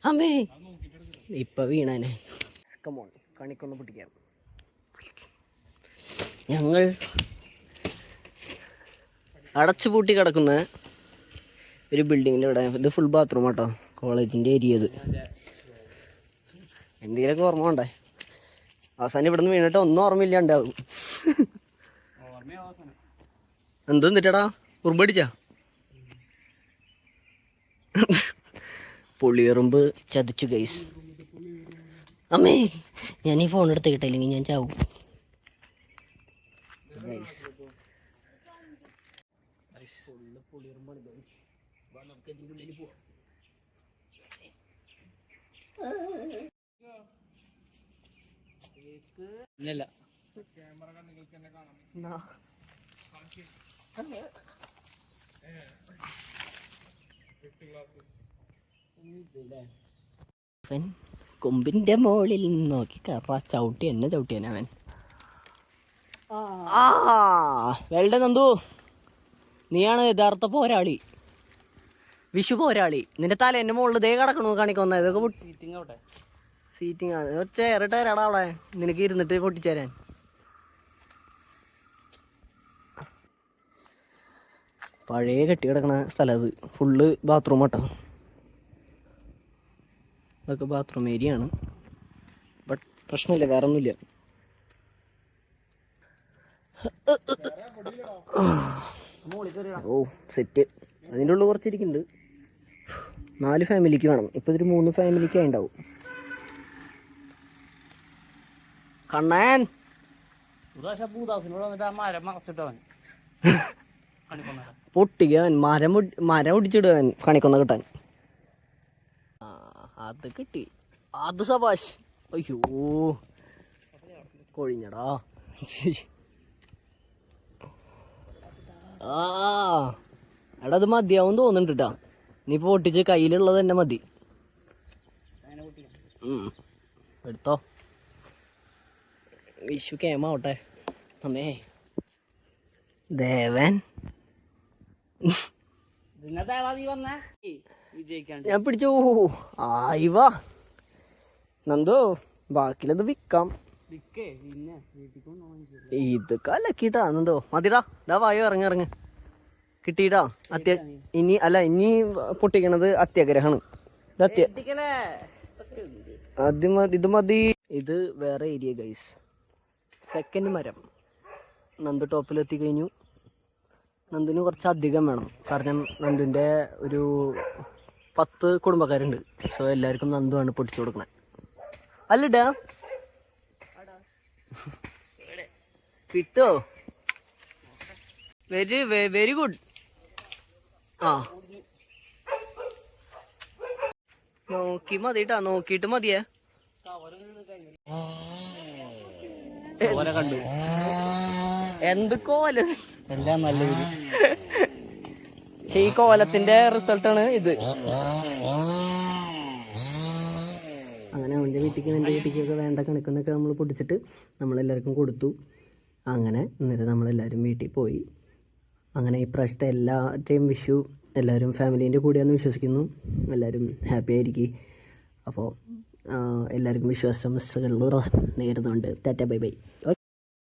അമ്മേ ഇപ്പം വീണാനെ കമോൺ കണിക്കൊന്ന് പൊട്ടിക്കാം. ഞങ്ങൾ അടച്ചു പൂട്ടി കിടക്കുന്ന ഒരു ബിൽഡിങ്ങിൻ്റെ ഇവിടെ. ഇത് ഫുൾ ബാത്റൂം കേട്ടോ, കോളേജിൻ്റെ ഏരിയ. ഇത് എന്തെങ്കിലുമൊക്കെ ഓർമ്മ വേണ്ടേ? അവസാനം ഇവിടെ നിന്ന് വീണിട്ട് ഒന്നും ഓർമ്മയില്ലാണ്ടാവും. എന്തെന്നിട്ടാ ഉറുമ്പടിച്ചാ? പുളിയെറുമ്പ് ചതിച്ചു ഗൈസ്. അമ്മേ ഞാൻ ഈ ഫോൺ എടുത്ത് കിട്ടില്ലെങ്കിൽ ഞാൻ ചാവും. കൊമ്പിന്റെ മോളിൽ നോക്കി കറ ചവിട്ടി എന്നെ ചവിട്ടിയനവൻ. വെൽഡൻ നന്ദു, നീയാണ് യഥാർത്ഥ പോരാളി, വിഷു പോരാളി. നിന്റെ തല എന്റെ മുകളിൽ ദേ കിടക്കണു കാണിക്കൊന്ന. ഇതൊക്കെ സീറ്റിംഗ് ആണ്. ചേറിട്ട് തരാടാ അവിടെ നിനക്ക് ഇരുന്നിട്ട് പൊട്ടിച്ചേരാൻ. പഴയ കെട്ടി കിടക്കണ സ്ഥലം അത്. ഫുള്ള് ബാത്റൂം കേട്ടോ. അതൊക്കെ ബാത്റൂം ഏരിയ ആണ്. ബട്ട് പ്രശ്നമില്ല, വേറെ ഒന്നുമില്ല. ഓ സെറ്റ്. അതിൻ്റെ ഉള്ളിൽ കുറച്ചിരിക്കുന്നുണ്ട്. 4 ഫാമിലിക്ക് വേണം. ഇപ്പോൾ ഇതൊരു 3 ഫാമിലിക്കായി ഉണ്ടാവും. കണ്ണൻ പൊട്ടിക്കവൻ മരം ഒടിച്ചിടുവൻ കണിക്കൊന്ന കിട്ടാൻ. അത് കിട്ടി. അത് സബാഷ്. അയ്യോ കൊഴിഞ്ഞടാ. എടാ അത് മതിയാവും തോന്നുന്നുണ്ട് കേട്ടാ. നീ പൊട്ടിച്ച് കയ്യിലുള്ളത് തന്നെ മതി. എടുത്തോ. വിഷു കേമാവട്ടെ. അമ്മേ ദേവൻ ഞാൻ പിടിച്ചു. ആയിവാ നന്ദു, ബാക്കിലത് വിൽക്കാം. ഇത് കലക്കിട്ടാ നന്ദോ. മതിടാ, ഇതാ വായോ ഇറങ്ങി കിട്ടിയിട്ടാ. ഇനി പൊട്ടിക്കണത് അത്യാഗ്രഹമാണ്. ഇത് മതി. ഇത് വേറെ ഏരിയ ഗൈസ്. സെക്കൻഡ് മരം നന്ദു ടോപ്പിലെത്തി കഴിഞ്ഞു. നന്ദിന് കുറച്ച് അധികം വേണം, കാരണം നന്ദിൻ്റെ ഒരു 10 കുടുംബക്കാരുണ്ട്. സോ എല്ലാവർക്കും നന്ദുവാണ് പൊട്ടിച്ചു കൊടുക്കണേ. അല്ലടാ കിട്ടോ? Very good. നോക്കി മതിട്ടാ, നോക്കിയിട്ട് മതിയേ. കണ്ടു എന്ത് കോലം എല്ലാം നല്ലത്. പക്ഷെ ഈ കോലത്തിന്റെ റിസൾട്ടാണ് ഇത്. അങ്ങനെ അവൻ്റെ വീട്ടിലേക്കൊക്കെ വേണ്ട കണക്കൊന്നൊക്കെ നമ്മൾ പൊട്ടിച്ചിട്ട് നമ്മളെല്ലാവർക്കും കൊടുത്തു. അങ്ങനെ എന്നിട്ട് നമ്മളെല്ലാവരും വീട്ടിൽ പോയി. അങ്ങനെ ഈ പ്രാവശ്യത്തെ എല്ലാവരുടെയും വിഷു എല്ലാവരും ഫാമിലീൻ്റെ കൂടെയാണെന്ന് വിശ്വസിക്കുന്നു. എല്ലാവരും ഹാപ്പി ആയിരിക്കും. അപ്പോൾ എല്ലാവർക്കും വിശ്വാസംസകൾ നേരുന്നുണ്ട്. Tata bye by.